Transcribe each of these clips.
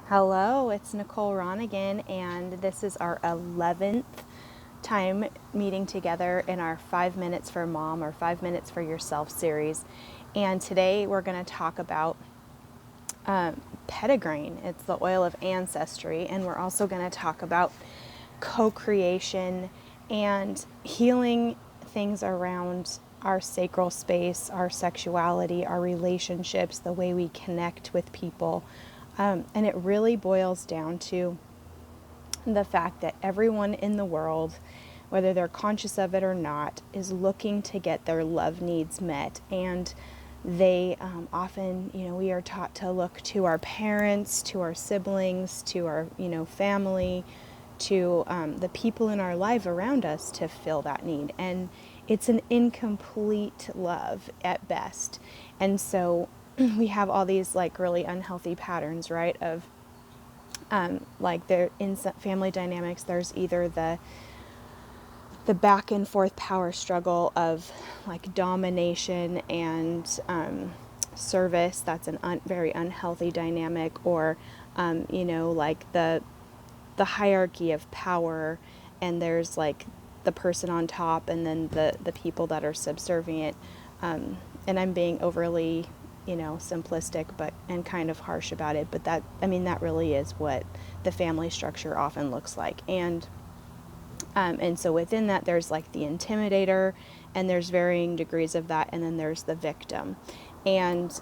Hello, it's Nicole Ronigan, and this is our 11th time meeting together in our 5 Minutes for Mom or 5 Minutes for Yourself series. And today we're going to talk about Petitgrain. It's the oil of ancestry, and we're also going to talk about co-creation and healing things around our sacral space, our sexuality, our relationships, the way we connect with people. And it really boils down to the fact that everyone in the world, whether they're conscious of it or not, is looking to get their love needs met. And they often, we are taught to look to our parents, to our siblings, to our, family, to the people in our life around us to fill that need. And it's an incomplete love at best. And so we have all these like really unhealthy patterns, right? Of like there in family dynamics, there's either the back and forth power struggle of like domination and service. That's an very unhealthy dynamic, or like the hierarchy of power, and there's like the person on top and then the people that are subservient. And I'm being overly simplistic and kind of harsh about it, but that really is what the family structure often looks like. And so within that, there's like the intimidator, and there's varying degrees of that, and then there's the victim. And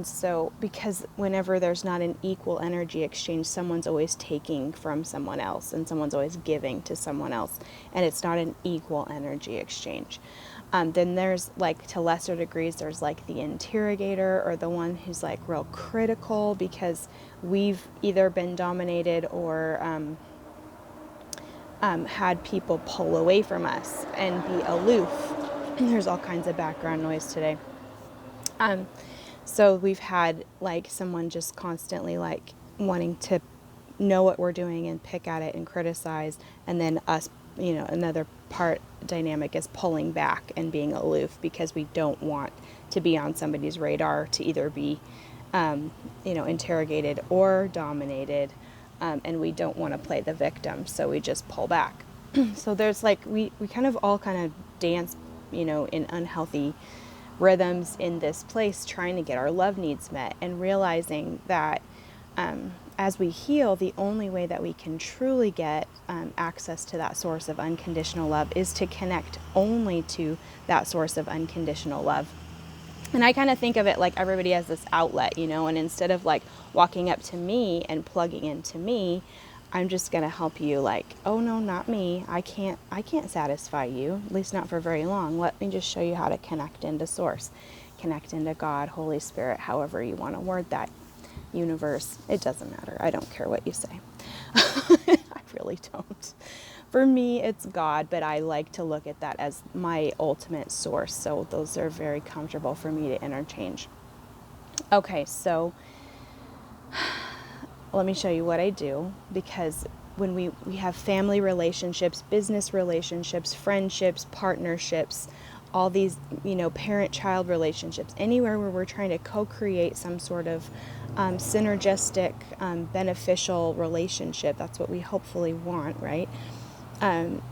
so because whenever there's not an equal energy exchange, someone's always taking from someone else and someone's always giving to someone else, and it's not an equal energy exchange. Then there's like, to lesser degrees, there's like the interrogator, or the one who's like real critical because we've either been dominated or had people pull away from us and be aloof. There's all kinds of background noise today. So we've had like someone just constantly like wanting to know what we're doing and pick at it and criticize, and then us, another part dynamic is pulling back and being aloof because we don't want to be on somebody's radar to either be interrogated or dominated, and we don't want to play the victim, so we just pull back. So there's like we kind of all kind of dance in unhealthy rhythms in this place, trying to get our love needs met, and realizing that as we heal, the only way that we can truly get access to that source of unconditional love is to connect only to that source of unconditional love. And I kind of think of it like everybody has this outlet, and instead of like walking up to me and plugging into me, I'm just going to help you like, oh no, not me. I can't satisfy you, at least not for very long. Let me just show you how to connect into source, connect into God, Holy Spirit, however you want to word that. Universe, it doesn't matter. I don't care what you say. I really don't. For me, it's God, but I like to look at that as my ultimate source. So those are very comfortable for me to interchange. Okay, so let me show you what I do, because when we have family relationships, business relationships, friendships, partnerships, all these, parent-child relationships, anywhere where we're trying to co-create some sort of synergistic, beneficial relationship, that's what we hopefully want, right? And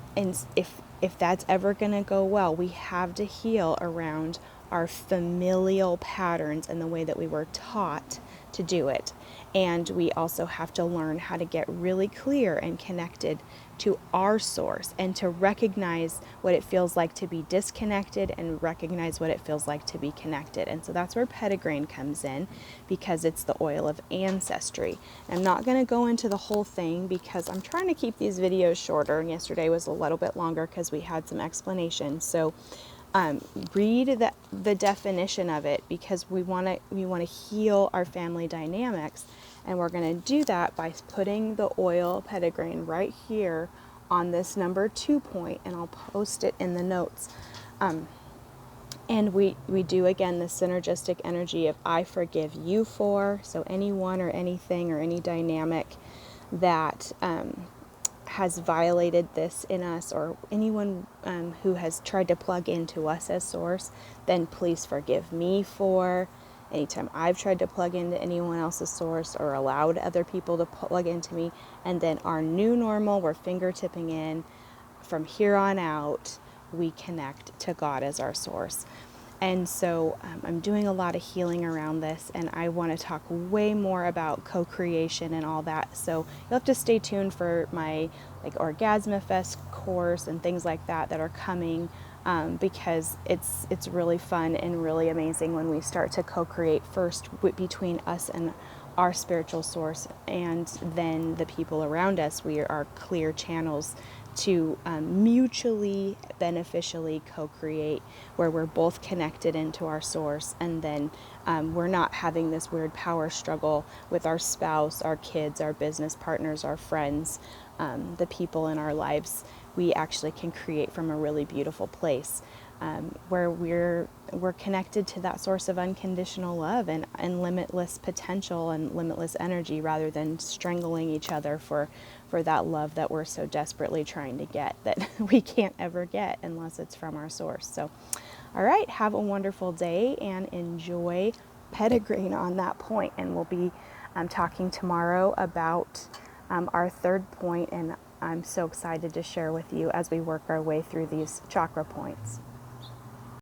if that's ever going to go well, we have to heal around our familial patterns and the way that we were taught to do it. And we also have to learn how to get really clear and connected to our source, and to recognize what it feels like to be disconnected and recognize what it feels like to be connected. And so that's where Petitgrain comes in, because it's the oil of ancestry. I'm not going to go into the whole thing because I'm trying to keep these videos shorter, and yesterday was a little bit longer because we had some explanation. So read the definition of it, because we want to heal our family dynamics, and we're going to do that by putting the oil Petitgrain right here on this number 2 point, and I'll post it in the notes. And we do again the synergistic energy of I forgive you for, so anyone or anything or any dynamic that has violated this in us, or anyone who has tried to plug into us as source, then please forgive me for, anytime I've tried to plug into anyone else's source or allowed other people to plug into me. And then our new normal, we're fingertipping in. From here on out, we connect to God as our source. And so I'm doing a lot of healing around this, and I want to talk way more about co-creation and all that. So you'll have to stay tuned for my like Orgasmifest course and things like that are coming, because it's really fun and really amazing when we start to co-create first between us and our spiritual source, and then the people around us. We are clear channels to mutually beneficially co-create, where we're both connected into our source, and then we're not having this weird power struggle with our spouse, our kids, our business partners, our friends, the people in our lives. We actually can create from a really beautiful place, where we're connected to that source of unconditional love and limitless potential and limitless energy, rather than strangling each other for that love that we're so desperately trying to get, that we can't ever get unless it's from our source. So, all right, have a wonderful day and enjoy Petitgrain on that point. And we'll be talking tomorrow about our third point, and I'm so excited to share with you as we work our way through these chakra points.